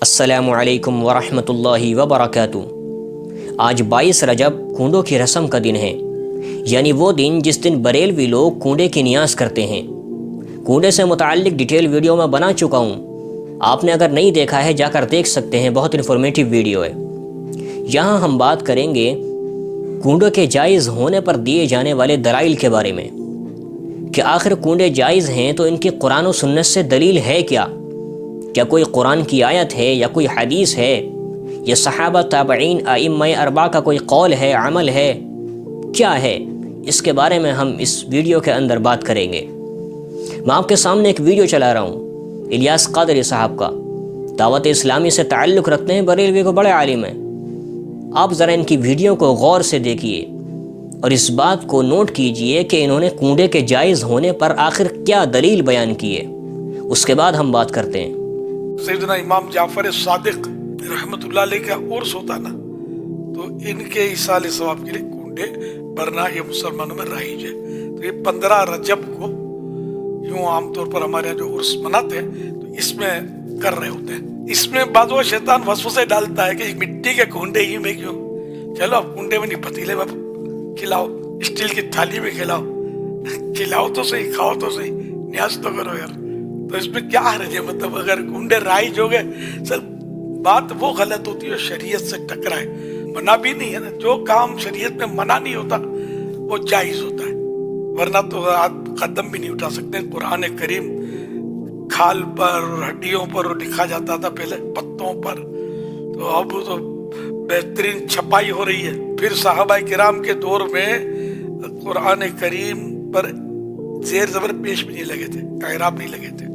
السلام علیکم ورحمۃ اللہ وبرکاتہ۔ آج 22 رجب کونڈوں کی رسم کا دن ہے، یعنی وہ دن جس دن بریلوی لوگ کونڈے کی نیاز کرتے ہیں۔ کونڈے سے متعلق ڈیٹیل ویڈیو میں بنا چکا ہوں، آپ نے اگر نہیں دیکھا ہے جا کر دیکھ سکتے ہیں، بہت انفارمیٹیو ویڈیو ہے۔ یہاں ہم بات کریں گے کونڈوں کے جائز ہونے پر دیے جانے والے دلائل کے بارے میں کہ آخر کونڈے جائز ہیں تو ان کی قرآن و سنت سے دلیل ہے کیا کوئی قرآن کی آیت ہے یا کوئی حدیث ہے یا صحابہ تابعین ائمہ اربعہ کا کوئی قول ہے، عمل ہے، کیا ہے؟ اس کے بارے میں ہم اس ویڈیو کے اندر بات کریں گے۔ میں آپ کے سامنے ایک ویڈیو چلا رہا ہوں الیاس قادری صاحب کا، دعوت اسلامی سے تعلق رکھتے ہیں، بریلوی کو بڑے عالم ہیں۔ آپ ذرا ان کی ویڈیو کو غور سے دیکھیے اور اس بات کو نوٹ کیجئے کہ انہوں نے کونڈے کے جائز ہونے پر آخر کیا دلیل بیان کی ہے، اس کے بعد ہم بات کرتے ہیں۔ سیدنا امام جعفر صادق رحمۃ اللہ علیہ کا عرس ہوتا نا، تو ان کے ایصال ثواب کے لیے کونڈے برنا یہ مسلمانوں میں رائج ہے۔ تو یہ 15 رجب کو یوں عام طور پر ہمارے یہاں جو عرس مناتے ہیں تو اس میں کر رہے ہوتے ہیں۔ اس میں بعض وہ شیطان وسوسے ڈالتا ہے کہ مٹی کے کونڈے ہی میں کیوں، چلو اب کونڈے میں نہیں پتیلے میں کھلاؤ، اسٹیل کی تھالی میں کھلاؤ تو صحیح، کھاؤ تو صحیح، نیاز تو کرو یار۔ تو اس میں کیا حرج ہے؟ مطلب اگر کونڈے رائج ہو گئے، سر بات وہ غلط ہوتی ہے شریعت سے ٹکرائے، منع بھی نہیں ہے نا۔ جو کام شریعت میں منع نہیں ہوتا وہ جائز ہوتا ہے، ورنہ تو آپ قدم بھی نہیں اٹھا سکتے۔ قرآن کریم کھال پر، ہڈیوں پر لکھا جاتا تھا پہلے، پتوں پر، تو اب تو بہترین چھپائی ہو رہی ہے۔ پھر صحابہ کرام کے دور میں قرآن کریم پر زیر زبر پیش بھی نہیں لگے تھے، اعراب نہیں لگے تھے،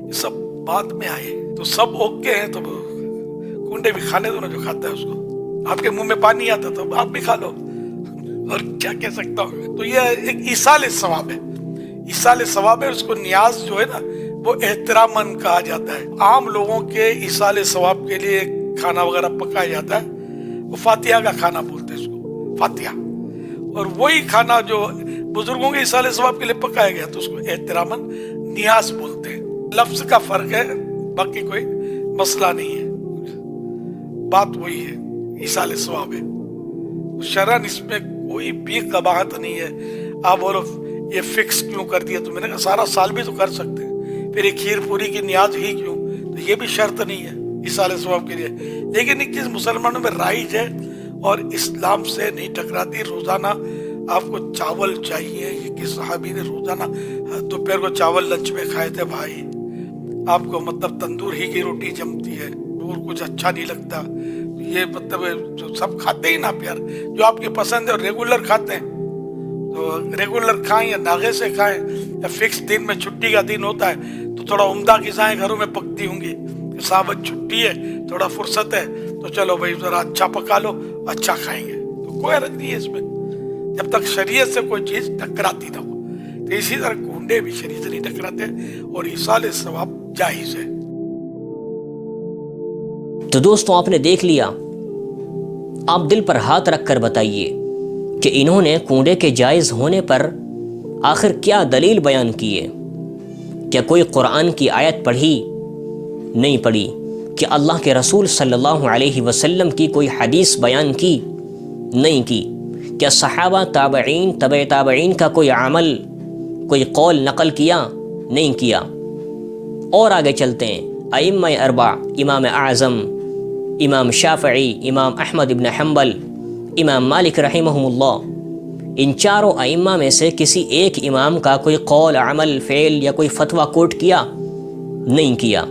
یہ سب بعد میں آئے۔ تو سب اوکے ہیں تو کونڈے بھی کھانے دو نا، جو کھاتا ہے اس کو۔ آپ کے منہ میں پانی آتا تو آپ بھی کھا لو، اور کیا کہہ سکتا ہوں۔ تو یہ ایک ایصال ثواب ہے، ایصال ثواب ہے۔ اس کو نیاز جو ہے نا وہ احتراماً کہا جاتا ہے۔ عام لوگوں کے ایصال ثواب کے لیے کھانا وغیرہ پکایا جاتا ہے، وہ فاتحہ کا کھانا بولتے ہیں اس کو، فاتحہ۔ اور وہی کھانا جو بزرگوں کے ایصال ثواب کے لیے پکایا گیا تو اس کو احتراماً نیاز بولتے ہیں۔ لفظ کا فرق ہے، باقی کوئی مسئلہ نہیں ہے، بات وہی ہے، ایصال ثواب ہے۔ شرعاً اس میں کوئی بھی قباحت نہیں ہے۔ آپ بولو یہ فکس کیوں کر دیا؟ تو میں نے کہا سارا سال بھی تو کر سکتے ہیں، پھر ایک کھیر پوری کی نیاز ہی کیوں؟ تو یہ بھی شرط نہیں ہے ایصال ثواب کے لیے، لیکن ایک چیز مسلمانوں میں رائج ہے اور اسلام سے نہیں ٹکراتی۔ روزانہ آپ کو چاول چاہیے، یہ کہ صحابی نے روزانہ دوپہر کو چاول لنچ میں کھائے تھے بھائی۔ آپ کو مطلب تندور ہی کی روٹی جمتی ہے اور کچھ اچھا نہیں لگتا، یہ مطلب جو سب کھاتے ہی نا پیار، جو آپ کی پسند ہے اور ریگولر کھاتے ہیں تو ریگولر کھائیں، یا ناغے سے کھائیں، یا فکس دن میں چھٹی کا دن ہوتا ہے تو تھوڑا عمدہ غذائیں گھروں میں پکتی ہوں گی کہ صاحب چھٹی ہے، تھوڑا فرصت ہے تو چلو بھائی ذرا اچھا پکا لو، اچھا کھائیں گے، تو کوئی حرج نہیں ہے اس میں، جب تک شریعت سے کوئی چیز ٹکراتی نہ ہو۔ تو اسی طرح کونڈے بھی شریعت سے نہیں ٹکراتے اور ایصال ثواب جائز ہے۔ تو دوستوں آپ نے دیکھ لیا، آپ دل پر ہاتھ رکھ کر بتائیے کہ انہوں نے کونڈے کے جائز ہونے پر آخر کیا دلیل بیان کی ہے؟ کیا کوئی قرآن کی آیت پڑھی؟ نہیں پڑھی۔ کہ اللہ کے رسول صلی اللہ علیہ وسلم کی کوئی حدیث بیان کی؟ نہیں کی۔ کیا صحابہ تابعین تبع تابعین کا کوئی عمل، کوئی قول نقل کیا؟ نہیں کیا۔ اور آگے چلتے ہیں، ائمہ اربعہ، امام اعظم، امام شافعی، امام احمد ابن حنبل، امام مالک رحمہم اللہ، ان چاروں ائمہ میں سے کسی ایک امام کا کوئی قول، عمل، فعل یا کوئی فتویٰ کوٹ کیا؟ نہیں کیا۔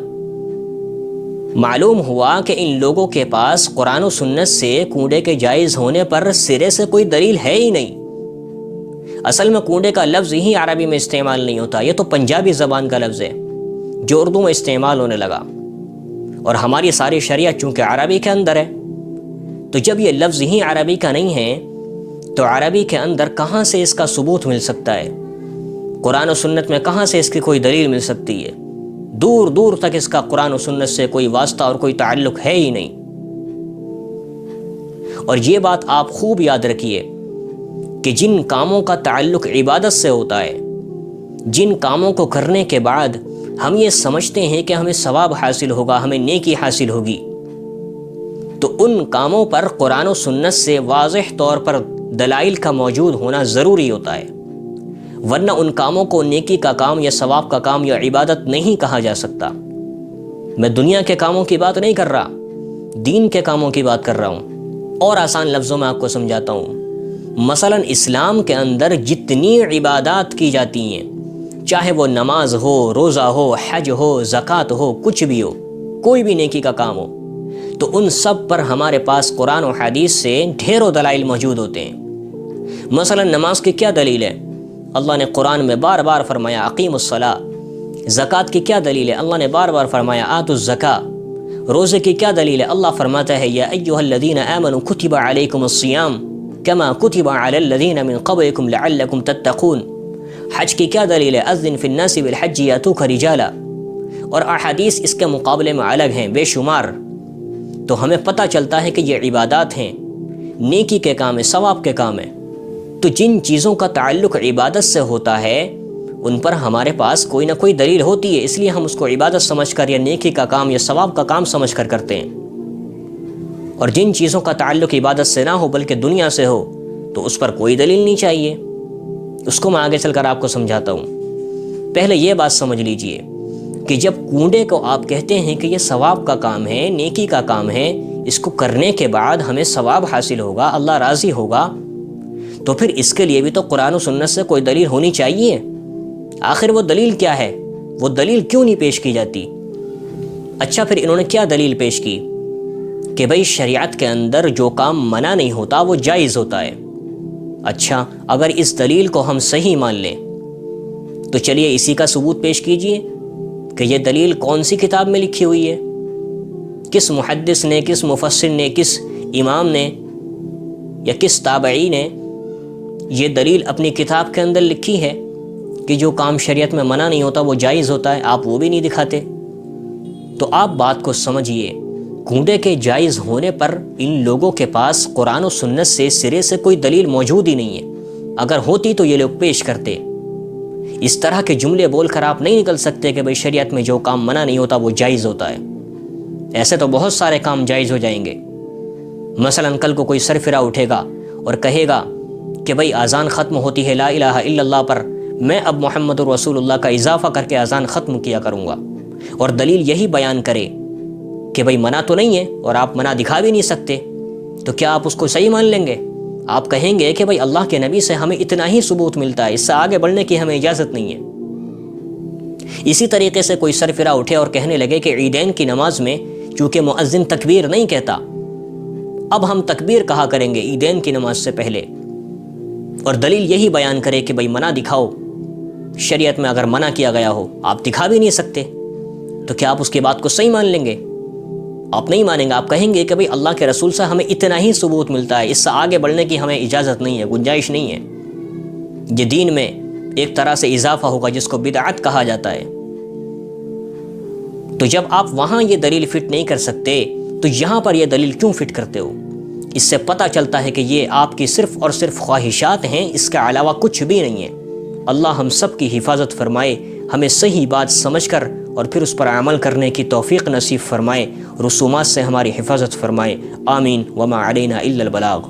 معلوم ہوا کہ ان لوگوں کے پاس قرآن و سنت سے کونڈے کے جائز ہونے پر سرے سے کوئی دلیل ہے ہی نہیں۔ اصل میں کونڈے کا لفظ ہی عربی میں استعمال نہیں ہوتا، یہ تو پنجابی زبان کا لفظ ہے جو اردو میں استعمال ہونے لگا، اور ہماری ساری شریعت چونکہ عربی کے اندر ہے، تو جب یہ لفظ ہی عربی کا نہیں ہے تو عربی کے اندر کہاں سے اس کا ثبوت مل سکتا ہے؟ قرآن و سنت میں کہاں سے اس کی کوئی دلیل مل سکتی ہے؟ دور دور تک اس کا قرآن و سنت سے کوئی واسطہ اور کوئی تعلق ہے ہی نہیں۔ اور یہ بات آپ خوب یاد رکھیے کہ جن کاموں کا تعلق عبادت سے ہوتا ہے، جن کاموں کو کرنے کے بعد ہم یہ سمجھتے ہیں کہ ہمیں ثواب حاصل ہوگا، ہمیں نیکی حاصل ہوگی، تو ان کاموں پر قرآن و سنت سے واضح طور پر دلائل کا موجود ہونا ضروری ہوتا ہے، ورنہ ان کاموں کو نیکی کا کام یا ثواب کا کام یا عبادت نہیں کہا جا سکتا۔ میں دنیا کے کاموں کی بات نہیں کر رہا، دین کے کاموں کی بات کر رہا ہوں، اور آسان لفظوں میں آپ کو سمجھاتا ہوں۔ مثلا اسلام کے اندر جتنی عبادات کی جاتی ہیں، چاہے وہ نماز ہو، روزہ ہو، حج ہو، زکوٰۃ ہو، کچھ بھی ہو، کوئی بھی نیکی کا کام ہو، تو ان سب پر ہمارے پاس قرآن و حدیث سے ڈھیروں دلائل موجود ہوتے ہیں۔ مثلا نماز کی کیا دلیل ہے؟ اللہ نے قرآن میں بار بار فرمایا اقیم الصلاۃ۔ زکوٰۃ کی کیا دلیل ہے؟ اللہ نے بار بار فرمایا آتوا الزکاۃ۔ روزے کی کیا دلیل ہے؟ اللہ فرماتا ہے یا ایھا الذین آمنوا کتب علیکم الصیام کما کتب علی الذین من قبلکم لعلکم تتقون۔ حج کی کیا دلیل ہے؟ اذن فی الناس بالحج یاتوک رجالا۔ اور احادیث اس کے مقابلے میں الگ ہیں بے شمار۔ تو ہمیں پتہ چلتا ہے کہ یہ عبادات ہیں، نیکی کے کام ہیں، ثواب کے کام ہیں۔ تو جن چیزوں کا تعلق عبادت سے ہوتا ہے ان پر ہمارے پاس کوئی نہ کوئی دلیل ہوتی ہے، اس لیے ہم اس کو عبادت سمجھ کر یا نیکی کا کام یا ثواب کا کام سمجھ کر کرتے ہیں۔ اور جن چیزوں کا تعلق عبادت سے نہ ہو بلکہ دنیا سے ہو تو اس پر کوئی دلیل نہیں چاہیے۔ اس کو میں آگے چل کر آپ کو سمجھاتا ہوں۔ پہلے یہ بات سمجھ لیجئے کہ جب کنڈے کو آپ کہتے ہیں کہ یہ ثواب کا کام ہے، نیکی کا کام ہے، اس کو کرنے کے بعد ہمیں ثواب حاصل ہوگا، اللہ راضی ہوگا، تو پھر اس کے لیے بھی تو قرآن و سنت سے کوئی دلیل ہونی چاہیے۔ آخر وہ دلیل کیا ہے؟ وہ دلیل کیوں نہیں پیش کی جاتی؟ اچھا پھر انہوں نے کیا دلیل پیش کی کہ بھئی شریعت کے اندر جو کام منع نہیں ہوتا وہ جائز ہوتا ہے۔ اچھا اگر اس دلیل کو ہم صحیح مان لیں تو چلیے اسی کا ثبوت پیش کیجئے کہ یہ دلیل کون سی کتاب میں لکھی ہوئی ہے، کس محدث نے، کس مفسر نے، کس امام نے یا کس تابعی نے یہ دلیل اپنی کتاب کے اندر لکھی ہے کہ جو کام شریعت میں منع نہیں ہوتا وہ جائز ہوتا ہے؟ آپ وہ بھی نہیں دکھاتے۔ تو آپ بات کو سمجھیے، کنڈے کے جائز ہونے پر ان لوگوں کے پاس قرآن و سنت سے سرے سے کوئی دلیل موجود ہی نہیں ہے۔ اگر ہوتی تو یہ لوگ پیش کرتے۔ اس طرح کے جملے بول کر آپ نہیں نکل سکتے کہ بھئی شریعت میں جو کام منع نہیں ہوتا وہ جائز ہوتا ہے۔ ایسے تو بہت سارے کام جائز ہو جائیں گے۔ مثلا کل کو کوئی سرفرا اٹھے گا اور کہے گا کہ بھئی اذان ختم ہوتی ہے لا الہ الا اللہ پر، میں اب محمد رسول اللہ کا اضافہ کر کے اذان ختم کیا کروں گا، اور دلیل یہی بیان کرے کہ بھئی منع تو نہیں ہے اور آپ منع دکھا بھی نہیں سکتے، تو کیا آپ اس کو صحیح مان لیں گے؟ آپ کہیں گے کہ بھئی اللہ کے نبی سے ہمیں اتنا ہی ثبوت ملتا ہے، اس سے آگے بڑھنے کی ہمیں اجازت نہیں ہے۔ اسی طریقے سے کوئی سرفرا اٹھے اور کہنے لگے کہ عیدین کی نماز میں چونکہ مؤذن تکبیر نہیں کہتا، اب ہم تکبیر کہا کریں گے عیدین کی نماز سے پہلے، اور دلیل یہی بیان کرے کہ بھئی منع دکھاؤ، شریعت میں اگر منع کیا گیا ہو آپ دکھا بھی نہیں سکتے، تو کیا آپ اس کی بات کو صحیح مان لیں گے؟ آپ نہیں مانیں گے، آپ کہیں گے کہ بھئی اللہ کے رسول سے ہمیں اتنا ہی ثبوت ملتا ہے، اس سے آگے بڑھنے کی ہمیں اجازت نہیں ہے، گنجائش نہیں ہے۔ یہ دین میں ایک طرح سے اضافہ ہوگا جس کو بدعت کہا جاتا ہے۔ تو جب آپ وہاں یہ دلیل فٹ نہیں کر سکتے تو یہاں پر یہ دلیل کیوں فٹ کرتے ہو؟ اس سے پتہ چلتا ہے کہ یہ آپ کی صرف اور صرف خواہشات ہیں، اس کے علاوہ کچھ بھی نہیں ہے۔ اللہ ہم سب کی حفاظت فرمائے، ہمیں صحیح بات سمجھ کر اور پھر اس پر عمل کرنے کی توفیق نصیب فرمائے، رسومات سے ہماری حفاظت فرمائے۔ آمین۔ وما علینا الا البلاغ۔